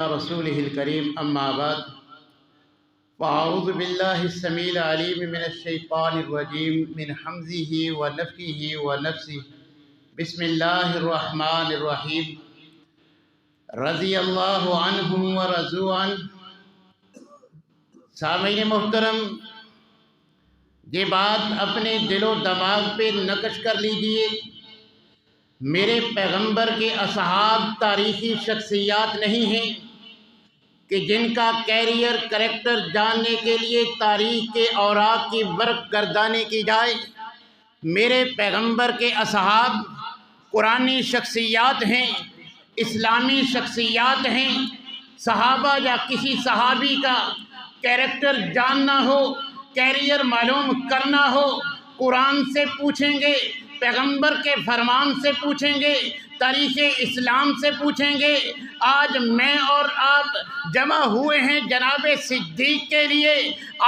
رسوله الكريم أما بعد فأعوذ بالله السميع العليم من الشيطان الرجيم من حمزه ونفخه ونفسه بسم الله الرحمن الرحيم رضی اللہ عنہم ورضوا عنہ۔ سامعین محترم، یہ بات اپنے دل و دماغ پہ نقش کر لیجئے، میرے پیغمبر کے اصحاب تاریخی شخصیات نہیں ہیں کہ جن کا کیریئر کریکٹر جاننے کے لیے تاریخ کے اوراق کی ورق گردانے کی جائے۔ میرے پیغمبر کے اصحاب قرآنی شخصیات ہیں، اسلامی شخصیات ہیں۔ صحابہ یا کسی صحابی کا کیریکٹر جاننا ہو، کیریئر معلوم کرنا ہو، قرآن سے پوچھیں گے، پیغمبر کے فرمان سے پوچھیں گے، تاریخ اسلام سے پوچھیں گے۔ آج میں اور آپ جمع ہوئے ہیں جناب صدیق کے لیے،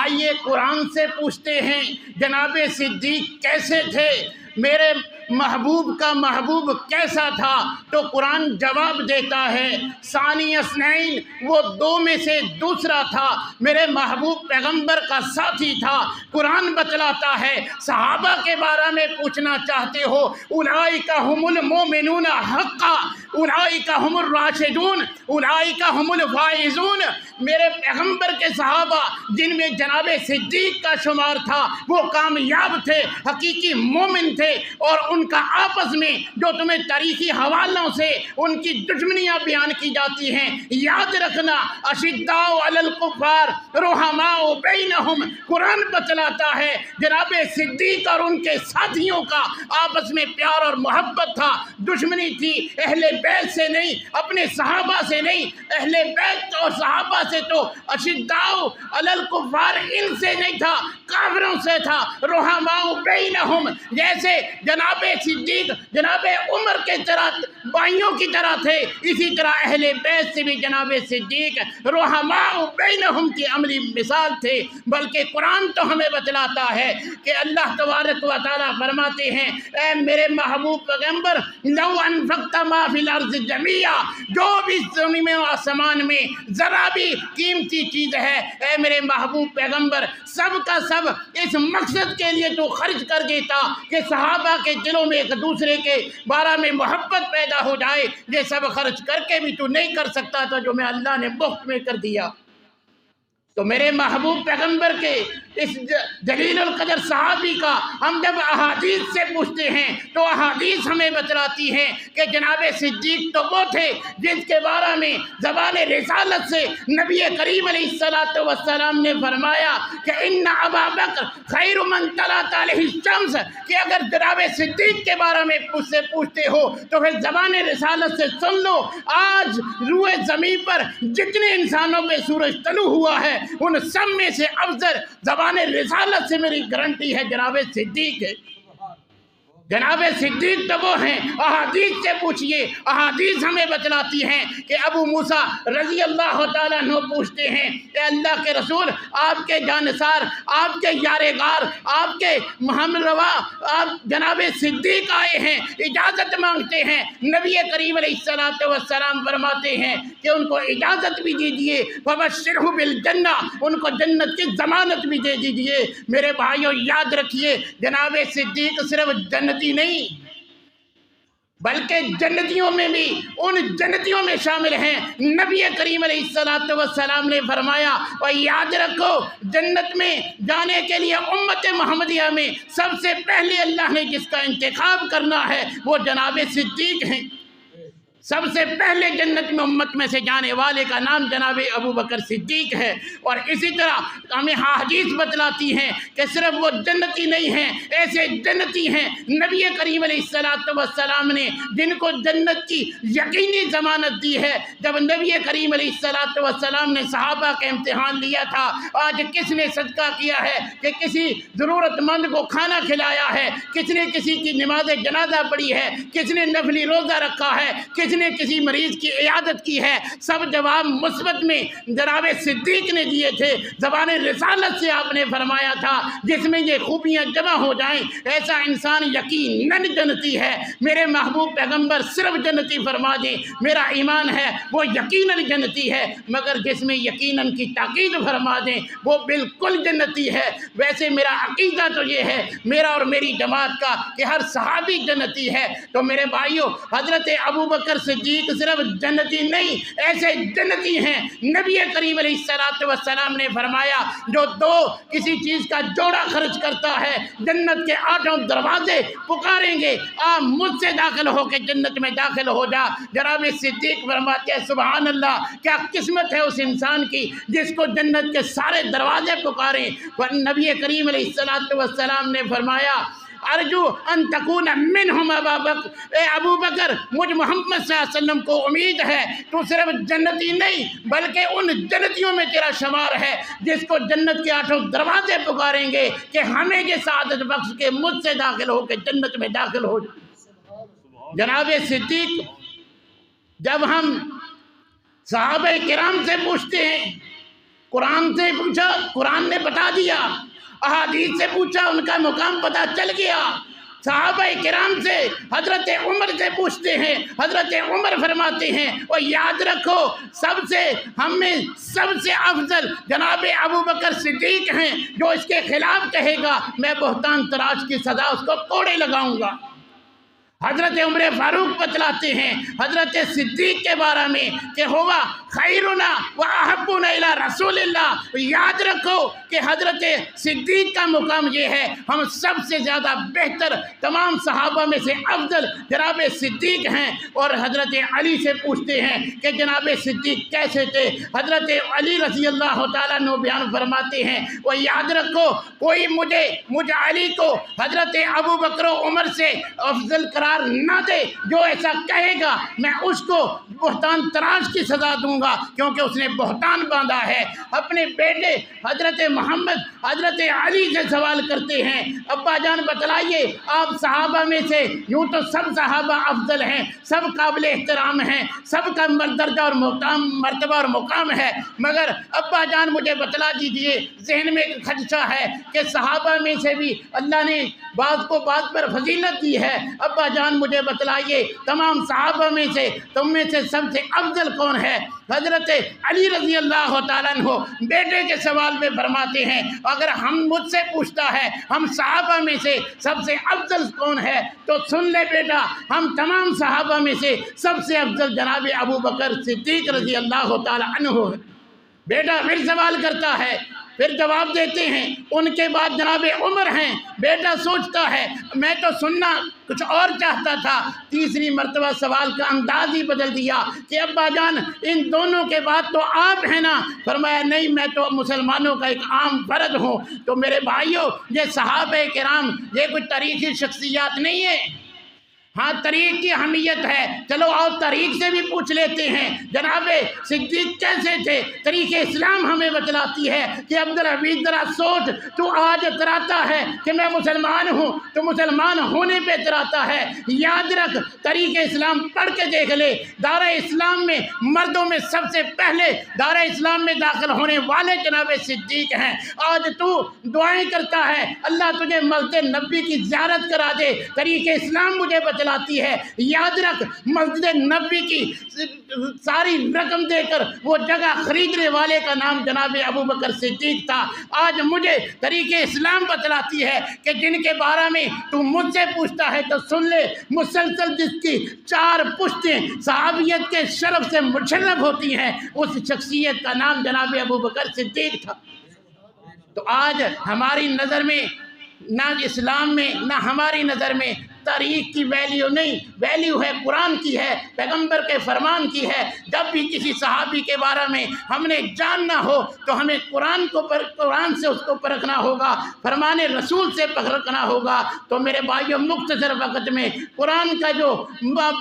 آئیے قرآن سے پوچھتے ہیں جناب صدیق کیسے تھے، میرے محبوب کا محبوب کیسا تھا؟ تو قرآن جواب دیتا ہے ثانی اثنین، وہ دو میں سے دوسرا تھا، میرے محبوب پیغمبر کا ساتھی تھا۔ قرآن بتلاتا ہے صحابہ کے بارے میں پوچھنا چاہتے ہو، اولئک ھم المؤمنون حقا، اولئک ھم الراشدون، اولئک ھم الفائزون۔ میرے پیغمبر کے صحابہ جن میں جناب صدیق کا شمار تھا، وہ کامیاب تھے، حقیقی مومن تھے، اور ان کا آپس میں جو تمہیں تاریخی حوالوں سے ان کی دشمنیاں بیان کی جاتی ہیں، یاد رکھنا اشداء علی الکفار رحماء بینہم۔ قرآن بتلاتا ہے جناب صدیق اور ان کے ساتھیوں کا آپس میں پیار اور محبت تھا، دشمنی تھی اہل بیت سے نہیں، اپنے صحابہ سے نہیں، اہل بیت اور صحابہ سے تو اشداء علی الکفار ان سے نہیں تھا، کافروں سے تھا۔ رحماء بینہم، جیسے جناب صدیق جناب عمر کے طرح بھائیوں کی طرح تھے، اسی طرح اہل بیت سے بھی جناب صدیق رحماء بینہم کی عملی مثال تھے۔ بلکہ قرآن تو ہمیں بتلاتا ہے کہ اللہ تبارک و تعالیٰ فرماتے ہیں اے میرے محبوب پیغمبر لو انفقت ما فی الارض جمیعا، جو بھی زمین میں آسمان میں ذرا بھی قیمتی چیز ہے، اے میرے محبوب پیغمبر سب کا سب اس مقصد کے لیے تو خرچ کر دیتا کہ صحابہ کے دلوں میں ایک دوسرے کے بارے میں محبت پیدا ہو جائے، یہ سب خرچ کر کے بھی تو نہیں کر سکتا تھا جو میں اللہ نے مفت میں کر دیا۔ تو میرے محبوب پیغمبر کے اس جلیل القدر صحابی کا ہم جب احادیث سے پوچھتے ہیں تو احادیث ہمیں بتلاتی ہیں کہ جناب صدیق تو وہ تھے جس کے بارے میں زبان رسالت سے نبی کریم علیہ السلام نے فرمایا کہ ان ابا بکر خیر من طلعت علیہ الشمس، کہ اگر جناب صدیق کے بارے میں پوچھتے ہو تو پھر زبان رسالت سے سن لو، آج روئے زمین پر جتنے انسانوں پہ سورج طلوع ہوا ہے ان سب میں سے افضل زبان رسالت سے میری گارنٹی ہے جناب صدیق ہے۔ جناب صدیق تو وہ ہیں، احادیث سے پوچھئے، احادیث ہمیں بتلاتی ہیں کہ ابو موسیٰ رضی اللہ تعالیٰ عنہ پوچھتے ہیں کہ اللہ کے رسول، آپ کے جانثار، آپ کے یارغار، آپ کے محمد روا، آپ جناب صدیق آئے ہیں، اجازت مانگتے ہیں۔ نبی کریم علیہ السلام فرماتے ہیں کہ ان کو اجازت بھی دیجئے، فبشرہ بالجنہ، ان کو جنت کی ضمانت بھی دے دیجئے۔ میرے بھائیوں یاد رکھیے جناب صدیق صرف جنت نہیں بلکہ جنتیوں میں بھی ان جنتیوں میں شامل ہیں۔ نبی کریم علیہ السلام نے فرمایا اور یاد رکھو جنت میں جانے کے لیے امت محمدیہ میں سب سے پہلے اللہ نے جس کا انتخاب کرنا ہے وہ جناب صدیق ہیں۔ سب سے پہلے جنت میں امت میں سے جانے والے کا نام جناب ابو بکر صدیق ہے۔ اور اسی طرح ہمیں حدیث بتلاتی ہیں کہ صرف وہ جنتی نہیں ہیں، ایسے جنتی ہیں نبی کریم علیہ السلام نے جن کو جنت کی یقینی ضمانت دی ہے۔ جب نبی کریم علیہ السلام نے صحابہ کا امتحان لیا تھا، آج کس نے صدقہ کیا ہے کہ کسی ضرورت مند کو کھانا کھلایا ہے، کس نے کسی کی نماز جنازہ پڑھی ہے، کس نے نفلی روزہ رکھا ہے، کس کس نے کسی مریض کی عیادت کی ہے؟ سب جواب مثبت میں جناب صدیق نے دیے تھے۔ زبان رسالت سے آپ نے فرمایا تھا جس میں یہ خوبیاں جمع ہو جائیں ایسا انسان یقیناً جنتی ہے۔ میرے محبوب پیغمبر صرف جنتی فرما دیں، میرا ایمان ہے وہ یقیناً جنتی ہے، مگر جس میں یقیناً کی تاکید فرما دیں وہ بالکل جنتی ہے۔ ویسے میرا عقیدہ تو یہ ہے، میرا اور میری جماعت کا، کہ ہر صحابی جنتی ہے۔ تو میرے بھائیوں، حضرت ابوبکر صدیق صرف جنتی نہیں، ایسے جنتی ہیں نبی کریم علیہ السلام نے فرمایا جو دو کسی چیز کا جوڑا خرچ کرتا ہے جنت کے 8 دروازے پکاریں گے آ مجھ سے داخل ہو کے جنت میں داخل ہو جا۔ جناب صدیق فرماتے ہیں سبحان اللہ، کیا قسمت ہے اس انسان کی جس کو جنت کے سارے دروازے پکاریں۔ نبی کریم علیہ السلام نے فرمایا ارجو ان تکون منہم ابا بکر، اے ابو بکر مجھ محمد صلی اللہ علیہ وسلم کو امید ہے تو صرف جنتی نہیں بلکہ ان جنتیوں میں تیرا شمار ہے جس کو جنت کے 8 دروازے پکاریں گے کہ ہمیں یہ سعادت بخش کے مجھ سے داخل ہو کے جنت میں داخل ہو۔ جناب صدیق، جب ہم صحابہ کرام سے پوچھتے ہیں، قرآن سے پوچھا قرآن نے بتا دیا، احادیث سے پوچھا ان کا مقام پتہ چل گیا، صحابہ کرام سے حضرت عمر سے پوچھتے ہیں، حضرت عمر فرماتے ہیں اور یاد رکھو سب سے ہمیں سب سے افضل جناب ابوبکر صدیق ہیں، جو اس کے خلاف کہے گا میں بہتان تراش کی سزا اس کو کوڑے لگاؤں گا۔ حضرت عمر فاروق بتلاتے ہیں حضرت صدیق کے بارے میں کہ ہوا خیرنا و احبنا الی رسول اللہ۔ یاد رکھو کہ حضرت صدیق کا مقام یہ ہے، ہم سب سے زیادہ بہتر تمام صحابہ میں سے افضل جناب صدیق ہیں۔ اور حضرت علی سے پوچھتے ہیں کہ جناب صدیق کیسے تھے؟ حضرت علی رضی اللہ تعالیٰ عنہ بیان فرماتے ہیں وہ یاد رکھو کوئی مجھ علی کو حضرت ابوبکر و عمر سے افضل قرار نہ دے، جو ایسا کہے گا میں اس کو بہتان تراش کی سزا دوں گا، کیونکہ اس نے بہتان باندھا ہے۔ اپنے بیٹے حضرت محمد حضرت علی سے سوال کرتے ہیں ابا جان بتلائیے آپ صحابہ میں سے، یوں تو سب صحابہ افضل ہیں، سب قابل احترام ہیں، سب کا درجہ اور مرتبہ اور مقام ہے، مگر ابا جان مجھے بتلا دیجئے ذہن میں ایک خدشہ ہے کہ صحابہ میں سے بھی اللہ نے بعض کو بعض پر فضیلت دی ہے، ابا جان مجھے بتلائیے تمام صحابہ میں سے تم میں سے سب سے افضل کون ہے؟ حضرت علی رضی اللہ تعالیٰ عنہ بیٹے کے سوال میں فرماتے ہیں اگر مجھ سے پوچھتا ہے ہم صحابہ میں سے سب سے افضل کون ہے تو سن لے بیٹا، ہم تمام صحابہ میں سے سب سے افضل جناب ابوبکر صدیق رضی اللہ تعالیٰ عنہ ہے۔ بیٹا پھر سوال کرتا ہے، پھر جواب دیتے ہیں ان کے بعد جناب عمر ہیں۔ بیٹا سوچتا ہے میں تو سننا کچھ اور چاہتا تھا، تیسری مرتبہ سوال کا انداز ہی بدل دیا کہ ابا جان ان دونوں کے بعد تو آپ ہیں نا؟ فرمایا نہیں، میں تو مسلمانوں کا ایک عام فرد ہوں۔ تو میرے بھائیوں یہ صحابہ کرام یہ کوئی تاریخی شخصیات نہیں ہے، ہاں تاریخ کی اہمیت ہے۔ چلو آؤ تاریخ سے بھی پوچھ لیتے ہیں جناب صدیق کیسے تھے؟ تاریخ اسلام ہمیں بتلاتی ہے کہ عبدالحمید ذرا سوچ، تو آج اتراتا ہے کہ میں مسلمان ہوں، تو مسلمان ہونے پہ اتراتا ہے۔ یاد رکھ تاریخ اسلام پڑھ کے دیکھ لے، دار اسلام میں مردوں میں سب سے پہلے دار اسلام میں داخل ہونے والے جناب صدیق ہیں۔ آج تو دعائیں کرتا ہے اللہ تجھے مسجد نبی کی زیارت کرا دے، تاریخ اسلام مجھے بتلاتی ہے یاد رکھ مسجد نبی کی ساری رقم دے کر وہ جگہ خریدنے والے کا نام جناب ابوبکر صدیق تھا۔ آج مجھے طریق اسلام بتلاتی ہے کہ جن کے بارے میں تو مجھ سے پوچھتا ہے تو سن لے، مسلسل جس کی 4 پشتیں صحابیت کے شرف سے مشرف ہوتی ہیں اس شخصیت کا نام جناب ابوبکر صدیق تھا۔ تو آج ہماری نظر میں نہ اسلام میں نہ ہماری نظر میں تاریخ کی ویلیو نہیں، ویلیو ہے قرآن کی ہے، پیغمبر کے فرمان کی ہے۔ جب بھی کسی صحابی کے بارے میں ہم نے جاننا ہو تو ہمیں قرآن سے اس کو پرکھنا ہوگا، فرمان رسول سے پرکھنا ہوگا۔ تو میرے بھائیوں مختصر وقت میں قرآن کا جو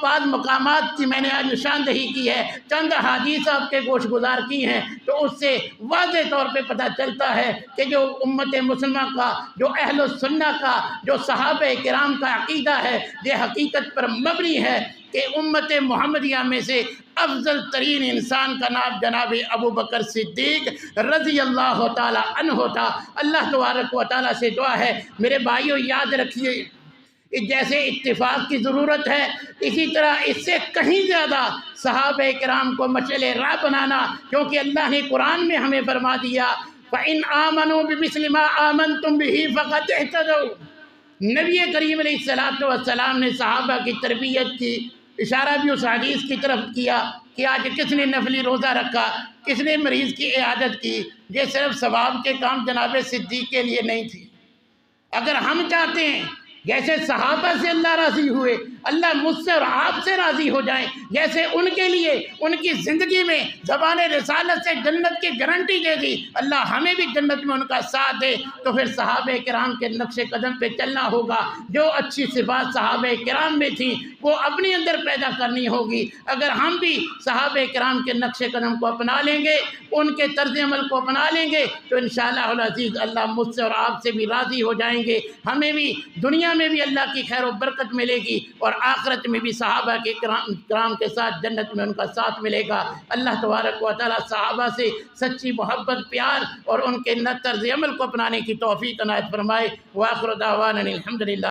بعض مقامات کی میں نے آج نشاندہی کی ہے، چند حدیث آپ کے گوش گزار کی ہیں، تو اس سے واضح طور پہ پتہ چلتا ہے کہ جو امت مسلمہ کا، جو اہل السنہ کا، جو صحابہ کرام کا عقیدہ عقیدہ ہے، یہ حقیقت پر مبنی ہے کہ امت محمدیہ میں سے افضل ترین انسان کا نام جناب ابو بکر صدیق رضی اللہ تعالی عنہ تھا۔ اللہ تبارک و تعالیٰ سے دعا ہے میرے بھائیوں، یاد رکھیے جیسے اتفاق کی ضرورت ہے، اسی طرح اس سے کہیں زیادہ صحابہ کرام کو مشعل راہ بنانا، کیونکہ اللہ نے قرآن میں ہمیں فرما دیا فَإِنْ آمَنُوا بِمِثْلِ مَا آمَنْتُمْ بِهِ فَقَدْ اهْتَدَوْا۔ نبی کریم علیہ السلام نے صحابہ کی تربیت کی، اشارہ بھی اس حدیث کی طرف کیا کہ آج کس نے نفلی روزہ رکھا، کس نے مریض کی عیادت کی، یہ صرف ثواب کے کام جناب صدیق کے لیے نہیں تھی۔ اگر ہم چاہتے ہیں جیسے صحابہ سے اللہ راضی ہوئے، اللہ مجھ سے اور آپ سے راضی ہو جائیں، جیسے ان کے لیے ان کی زندگی میں زبان رسالت سے جنت کی گارنٹی دے دی، اللہ ہمیں بھی جنت میں ان کا ساتھ دے، تو پھر صحابہ کرام کے نقش قدم پہ چلنا ہوگا۔ جو اچھی صفات صحابہ کرام میں تھیں وہ اپنے اندر پیدا کرنی ہوگی۔ اگر ہم بھی صحابہ کرام کے نقش قدم کو اپنا لیں گے، ان کے طرز عمل کو اپنا لیں گے، تو انشاءاللہ العزیز اللہ مجھ سے اور آپ سے بھی راضی ہو جائیں گے۔ ہمیں بھی دنیا میں بھی اللہ کی خیر و برکت ملے گی، اور آخرت میں بھی صحابہ کے کرام کے ساتھ جنت میں ان کا ساتھ ملے گا۔ اللہ تبارک و تعالیٰ صحابہ سے سچی محبت، پیار اور ان کے طرز عمل کو اپنانے کی توفیق عنایت فرمائے۔ وآخر دعوانا الحمدللہ۔